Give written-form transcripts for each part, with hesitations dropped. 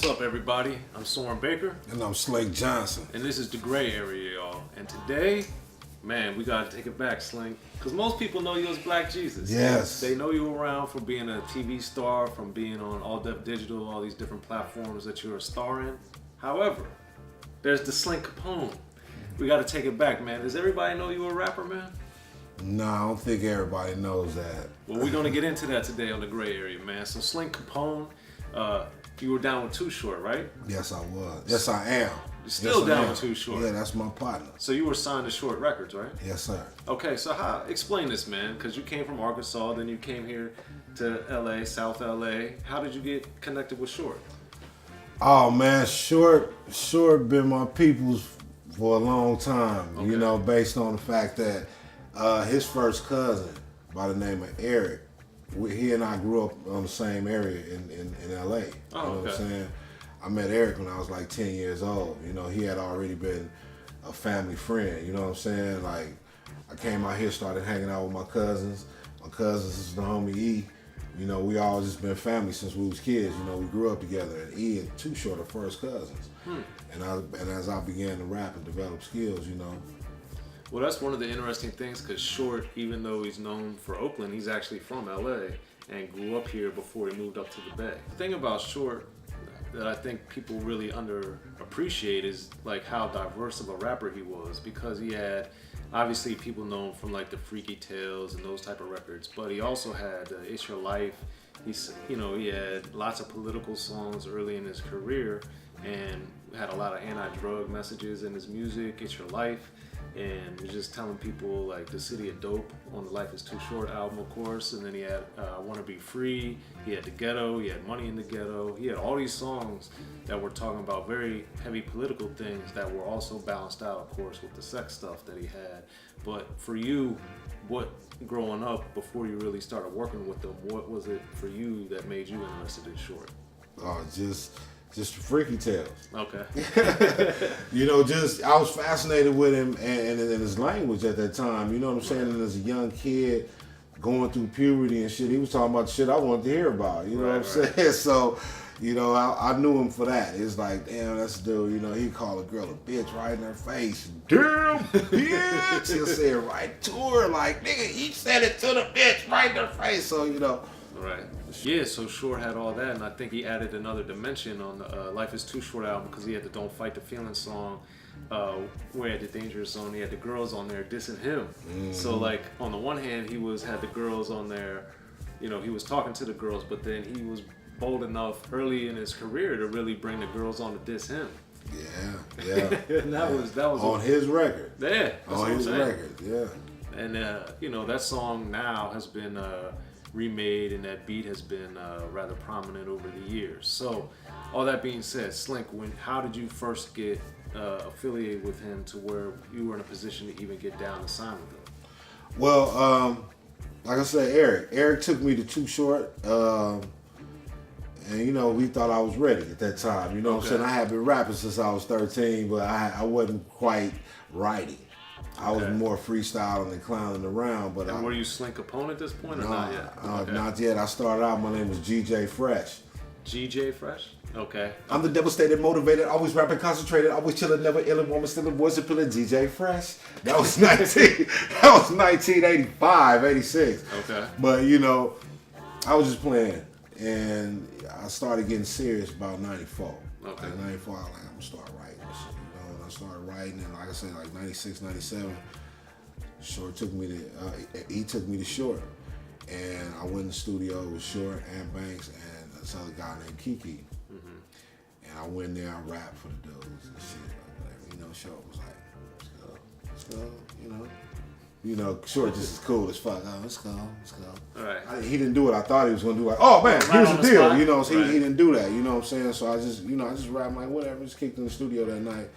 up, everybody? I'm Soren Baker. And I'm Slink Johnson. And this is The Gray Area, y'all. And today, man, we gotta take it back, Slink. Because most people know you as Black Jesus. Yes. They know you around from being a TV star, from being on All Def Digital, all these different platforms that you're a star in. However, there's the Slink Capone. We gotta take it back, man. Does everybody know you a rapper, man? No, I don't think everybody knows that. Well, we're gonna get into that today on The Gray Area, man. So Slink Capone, you were down with Toohort, right? Yes, I was. Yes, I am. You're still yes, down with Toohort. Yeah, that's my partner. So you were signed to Short Records, right? Yes, sir. Okay, so explain this, man, because you came from Arkansas, then you came here to LA, South LA. How did you get connected with Short? Oh man, Short been my people's for a long time. Okay. You know, based on the fact that his first cousin by the name of Eric, he and I grew up on the same area in LA. Oh, you know what I'm saying? I met Eric when I was like 10 years old. You know, he had already been a family friend. You know what I'm saying? Like, I came out here, started hanging out with my cousins. My cousins is the homie E. You know, we always just been family since we was kids. You know, we grew up together. And E and Toohort are first cousins. And as I began to rap and develop skills, you know. Well, that's one of the interesting things, because Short, even though he's known for Oakland, he's actually from LA and grew up here before he moved up to the Bay. The thing about Short that I think people really underappreciate is like how diverse of a rapper he was, because he had obviously people known from like the Freaky Tales and those type of records, but he also had It's Your Life. He had lots of political songs early in his career and had a lot of anti-drug messages in his music, It's Your Life. And was just telling people like the city of dope on the Life is Too Short album, of course. And then he had I Want to Be Free. He had The Ghetto. He had Money in the Ghetto. He had all these songs that were talking about very heavy political things that were also balanced out, of course, with the sex stuff that he had. But for you, what growing up before you really started working with them, what was it for you that made you interested in Short? Just Freaky Tales. Okay. You know, I was fascinated with him and his language at that time. You know what I'm saying? And as a young kid going through puberty and shit, he was talking about shit I wanted to hear about. You know what I'm saying? So, you know, I knew him for that. It's like, damn, that's the dude. You know, he'd call a girl a bitch right in her face. Damn, bitch. He'll say it right to her. Like, nigga, he said it to the bitch right in her face. So, you know. Right. Yeah, so Short had all that, and I think he added another dimension on the Life is Too Short album, because he had the Don't Fight the Feelings song, where he had the Dangerous Zone, he had the girls on there dissing him. Mm-hmm. So like, on the one hand, he had the girls on there, you know, he was talking to the girls, but then he was bold enough early in his career to really bring the girls on to diss him. Yeah. And that was on his record. Yeah, that's on his saying. record, yeah. And you know, that song now has been remade, and that beat has been rather prominent over the years. So, all that being said, Slink, how did you first get affiliated with him to where you were in a position to even get down to sign with him? Well, like I said, Eric took me to Toohort, and you know, we thought I was ready at that time. You know what I'm saying? I had been rapping since I was 13, but I wasn't quite writing. I was more freestyling and clowning around, but were you Slink Capone at this point, or not yet? Not yet. I started out. My name was GJ Fresh. GJ Fresh. Okay. I'm the devastated, motivated, always rapping, concentrated, always chilling, never illin', woman, still a voice appealing. GJ Fresh. That was 1985, 86. Okay. But you know, I was just playing, and I started getting serious about 94. Okay. Like 94, I was like, I'm gonna start writing this shit. I started writing, and like I said, like 96, 97, Short took me to, he took me to Short, and I went in the studio with Short and Banks and this other guy named Kiki, and I went there, I rapped for the dudes and shit, like whatever. You know, Short was like, let's go, you know, Short just as cool as fuck. Oh, let's go. All right. He didn't do what I thought he was gonna do. Like, oh man, here's the deal. Spot. You know, so he didn't do that. You know what I'm saying? So I just rapped like whatever. Just kicked in the studio that night.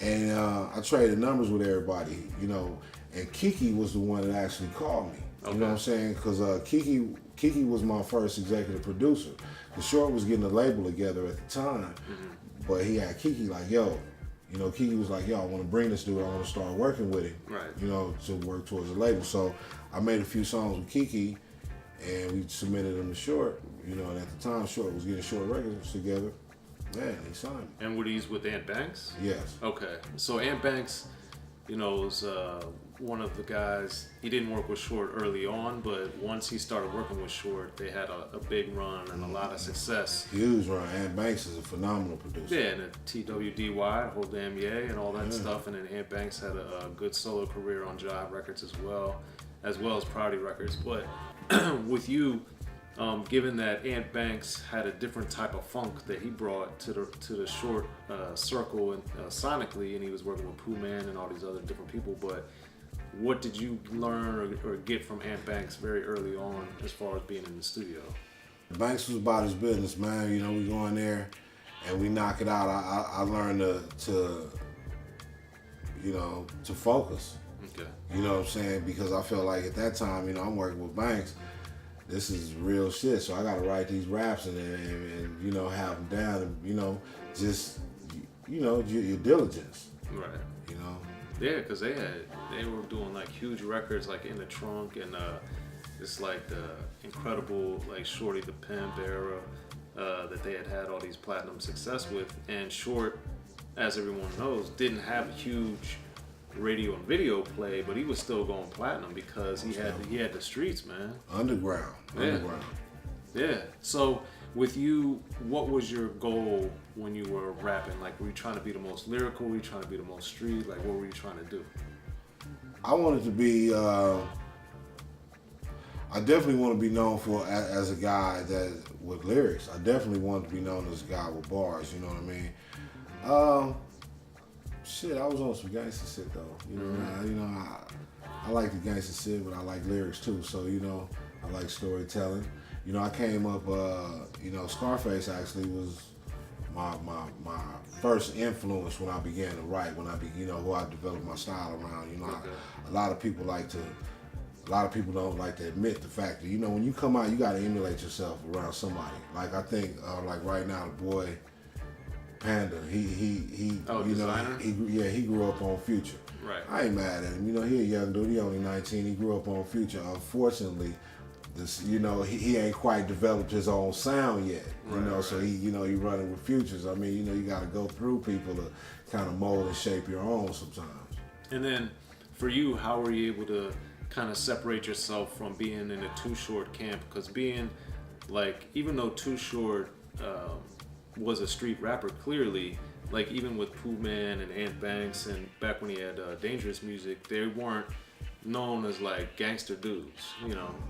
And I traded numbers with everybody, you know, and Kiki was the one that actually called me. You know what I'm saying? Because Kiki was my first executive producer. The Short was getting a label together at the time, but he had Kiki like, yo, you know, Kiki was like, yo, I want to bring this dude. I want to start working with him, you know, to work towards a label. So I made a few songs with Kiki, and we submitted them to Short, you know, and at the time, Short was getting Short Records together. Man, he signed me. And were these with Ant Banks? Yes. Okay. So Ant Banks, was one of the guys. He didn't work with Short early on, but once he started working with Short, they had a big run and a lot of success. Huge run. Ant Banks is a phenomenal producer. Yeah, and the TWDY, Whole Damn Yay, and all that stuff. And then Ant Banks had a good solo career on Jive Records as well as Priority Records. But with you, given that Ant Banks had a different type of funk that he brought to the Short circle and sonically, and he was working with Pooh Man and all these other different people. But what did you learn or get from Ant Banks very early on as far as being in the studio? Banks was about his business, man. We go in there and we knock it out. I learned to focus. Okay. You know what I'm saying? Because I felt like at that time, I'm working with Banks. This is real shit. So I got to write these raps and have them down and, just, your diligence. Right. You know? Yeah, because they were doing like huge records like In the Trunk and it's like the incredible like Shorty the Pimp era that they had all these platinum success with. And Short, as everyone knows, didn't have a huge radio and video play, but he was still going platinum because he had the streets, man. Underground. Yeah. So with you, what was your goal when you were rapping? Like, were you trying to be the most lyrical? Were you trying to be the most street? Like, what were you trying to do? I wanted to be. I definitely want to be known as a guy that with lyrics. I definitely wanted to be known as a guy with bars. You know what I mean? Shit, I was on some gangster shit though. I like the gangster shit, but I like lyrics too. So I like storytelling. I came up. Scarface actually was my first influence when I began to write. When who I developed my style around. Okay. A lot of people don't like to admit the fact that when you come out, you got to emulate yourself around somebody. Like I think, like right now, the boy Panda, he Designer? He grew up on Future. Right. I ain't mad at him. He a young dude. He only 19. He grew up on Future. Unfortunately, he ain't quite developed his own sound yet. So he running with Futures. I mean, you got to go through people to kind of mold and shape your own sometimes. And then for you, how were you able to kind of separate yourself from being in the Too Short camp? Because being like, even though Too Short was a street rapper, clearly, like even with Pooh Man and Ant Banks and back when he had Dangerous Music, they weren't known as like gangster dudes,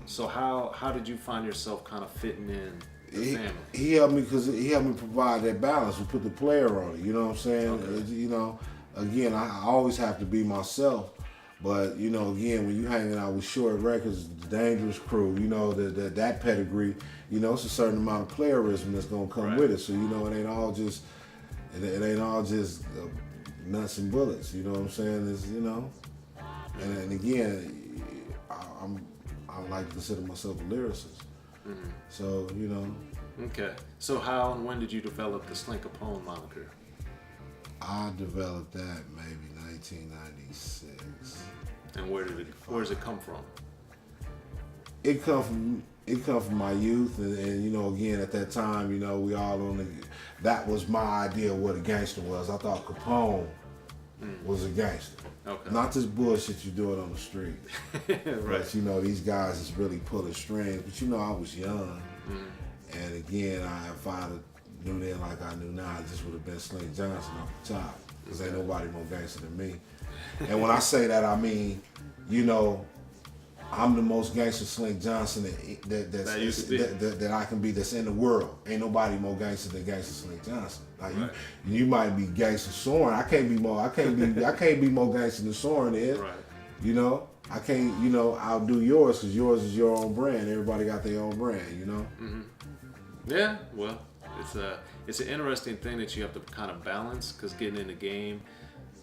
So how did you find yourself kind of fitting in the family? He helped me because he helped me provide that balance. We put the player on it. You know what I'm saying? Okay. Again, I always have to be myself. But again, when you hanging out with Short Records, the Dangerous Crew, that pedigree, it's a certain amount of playerism that's gonna come with it. So it ain't all just nuts and bullets. You know what I'm saying? It's and again, I like to consider myself a lyricist. Mm-hmm. So Okay. So how and when did you develop the Slink Capone moniker? I developed that maybe 1996. And where does it come from? It come from my youth, and again at that time, we all that was my idea of what a gangster was. I thought Capone was a gangster. Okay. Not this bullshit you doing on the street. Right. But you know, these guys is really pulling strings. But you know, I was young. And again, if I knew then like I knew now, it just would have been Slink Johnson off the top. Because ain't nobody more gangster than me. And when I say that, I mean, you know, I'm the most gangster Slink Johnson that I can be that's in the world. Ain't nobody more gangster than gangster Slink Johnson. Like right. you might be gangster Soren. I can't be more gangster than Soren is. Right. You know, I can't. You know, I'll do yours because yours is your own brand. Everybody got their own brand. You know. Mm-hmm. Yeah. Well, it's an interesting thing that you have to kind of balance because getting in the game.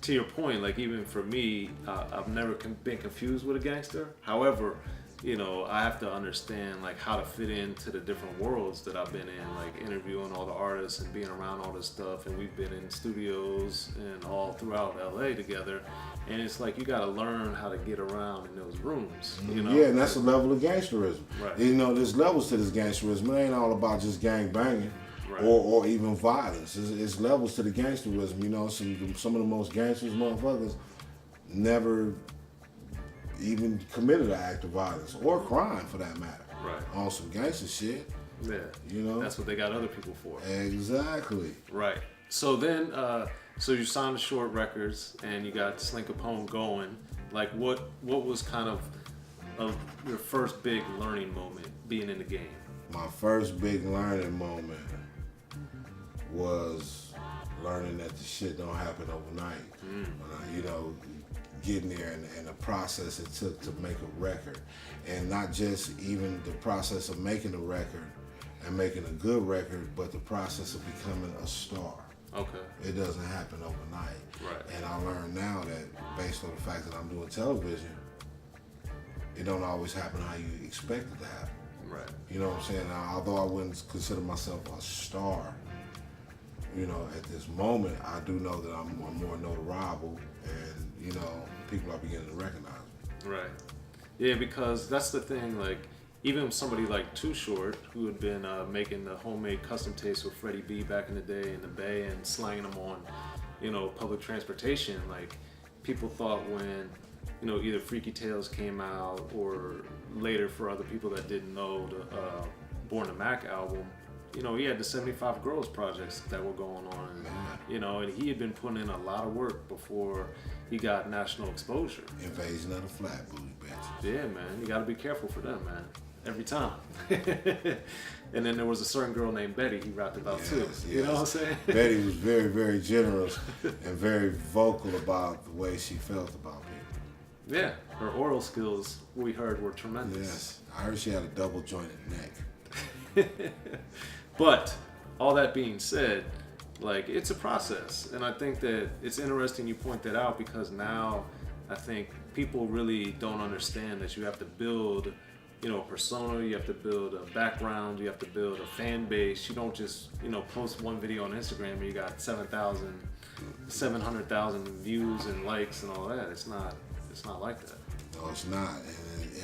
To your point, like even for me, I've never been confused with a gangster. However, you know, I have to understand like how to fit into the different worlds that I've been in, like interviewing all the artists and being around all this stuff. And we've been in studios and all throughout LA together. And it's like you got to learn how to get around in those rooms. You know? Yeah, and that's a level of gangsterism. Right. You know, there's levels to this gangsterism. It ain't all about just gang banging. Right. or even violence. It's levels to the gangsterism. You know, some of the most gangsters motherfuckers never even committed an act of violence or crime for that matter. Right. On some gangster shit. Yeah. You know? That's what they got other people for. Exactly. Right. So then, so you signed to Short Records and you got Slink Capone going. Like, what was kind of your first big learning moment being in the game? My first big learning moment was learning that the shit don't happen overnight. You know, getting there and the process it took to make a record. And not just even the process of making a record and making a good record, but the process of becoming a star. Okay. It doesn't happen overnight. Right. And I learned now that based on the fact that I'm doing television, it don't always happen how you expect it to happen. Right. You know what I'm saying? Now, although I wouldn't consider myself a star, you know, at this moment, I do know that I'm more notoriable and, you know, people are beginning to recognize me. Right. Yeah, because that's the thing, like, even somebody like Toohort, who had been making the homemade custom tapes with Freddie B back in the day in the Bay and slanging them on, you know, public transportation, like, people thought when, you know, either Freaky Tales came out or later for other people that didn't know the Born a Mack album, you know, he had the 75 Girls projects that were going on, you know, and he had been putting in a lot of work before he got national exposure. Invasion of the flat booty bitches. Yeah, man, you gotta be careful for them, man. Every time. And then there was a certain girl named Betty he rapped about too. You know what I'm saying? Betty was very, very generous and very vocal about the way she felt about people. Yeah, her oral skills, we heard, were tremendous. Yes, I heard she had a double jointed neck. But all that being said, like, it's a process, and I think that it's interesting you point that out, because now I think people really don't understand that you have to build, you know, a persona, you have to build a background, you have to build a fan base. You don't just, you know, post one video on Instagram and you got 700,000 views and likes and all that. It's not like that. No, it's not.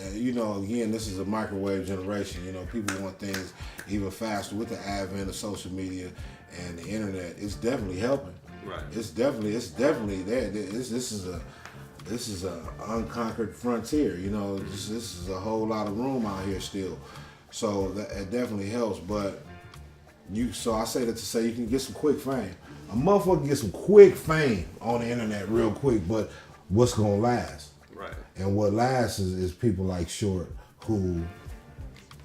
And, you know, again, this is a microwave generation. You know, people want things even faster. With the advent of social media and the internet, it's definitely helping. Right. It's definitely there. This is a unconquered frontier. You know, this is a whole lot of room out here still. So it definitely helps. But so I say that to say you can get some quick fame. A motherfucker can get some quick fame on the internet real quick, but what's gonna last? Right. And what lasts is people like Short who,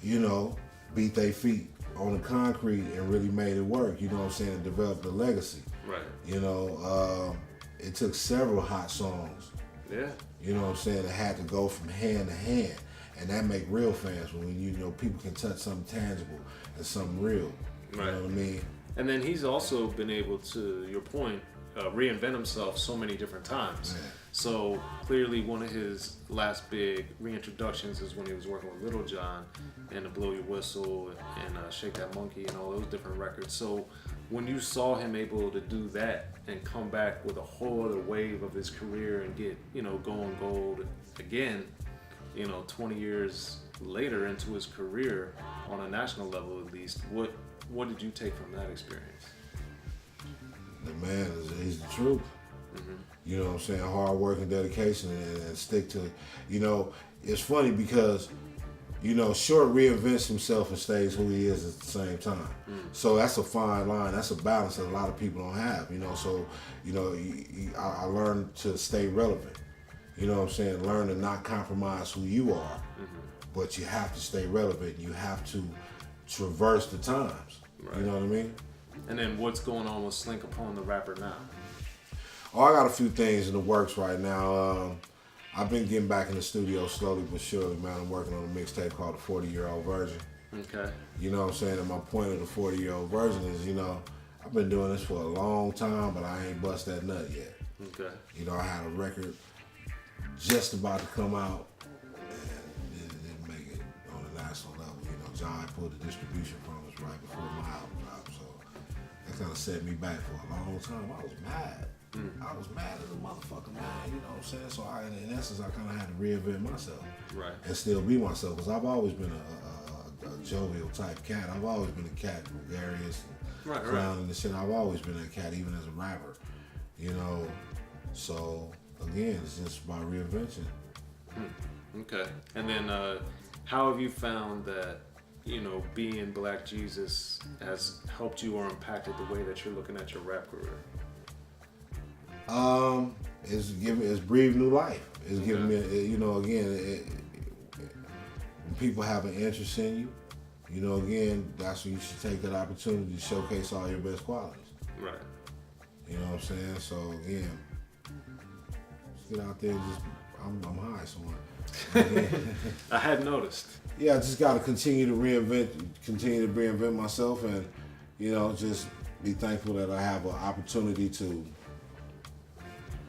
you know, beat their feet on the concrete and really made it work. You know what I'm saying? And developed a legacy. Right. You know, it took several hot songs. Yeah. You know what I'm saying? It had to go from hand to hand. And that make real fans when, you know, people can touch something tangible and something real. Right. You know what I mean? And then he's also been able to, your point, reinvent himself so many different times. Man. So clearly one of his last big reintroductions is when he was working with Little John and the Blow Your Whistle and Shake That Monkey and all those different records. So when you saw him able to do that and come back with a whole other wave of his career and get, you know, going gold again, you know, 20 years later into his career on a national level at least, what did you take from that experience? The man he's the truth. Mm-hmm. You know what I'm saying? Hard work and dedication and stick to it. You know, it's funny because, you know, Short reinvents himself and stays who he is at the same time. So that's a fine line. That's a balance that a lot of people don't have, you know. So, you know, I learned to stay relevant. You know what I'm saying? Learn to not compromise who you are, but you have to stay relevant. You have to traverse the times. Right. You know what I mean? And then what's going on with Slink Capone, the rapper, now? Oh, I got a few things in the works right now. I've been getting back in the studio slowly but surely, man. I'm working on a mixtape called The 40-Year-Old Virgin. Okay. You know what I'm saying? And my point of The 40-Year-Old Virgin is, you know, I've been doing this for a long time, but I ain't bust that nut yet. Okay. You know, I had a record just about to come out, and it didn't make it on a national level. You know, John pulled the distribution from us right before my album dropped, so that kind of set me back for a long time. I was mad. I was mad as a motherfucker, man. You know what I'm saying? So in essence, I kind of had to reinvent myself, right, and still be myself. Because I've always been a jovial type cat. I've always been a cat, gregarious, clowning and shit. I've always been that cat, even as a rapper, you know. So again, it's just about reinvention. Okay. And then how have you found that, you know, being Black Jesus has helped you or impacted the way that you're looking at your rap career? It's breathed new life. It's giving me, you know, again, when people have an interest in you, you know, again, that's when you should take that opportunity to showcase all your best qualities. Right. You know what I'm saying? So again, just get out there and just, I'm high, so I had noticed. Yeah, I just got to continue to reinvent myself, and you know, just be thankful that I have an opportunity to.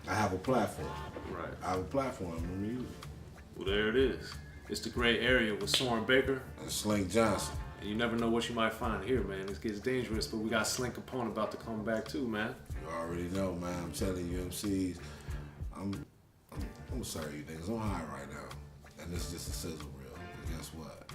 I have a platform. Right. I have a platform. I'm gonna use it. Well, there it is. It's the gray area with Soren Baker and Slink Johnson. And you never know what you might find here, man. It gets dangerous, but we got Slink Capone about to come back too, man. You already know, man. I'm telling you, MCs, I'm sorry, you niggas. I'm high right now, and this is just a sizzle reel. But guess what?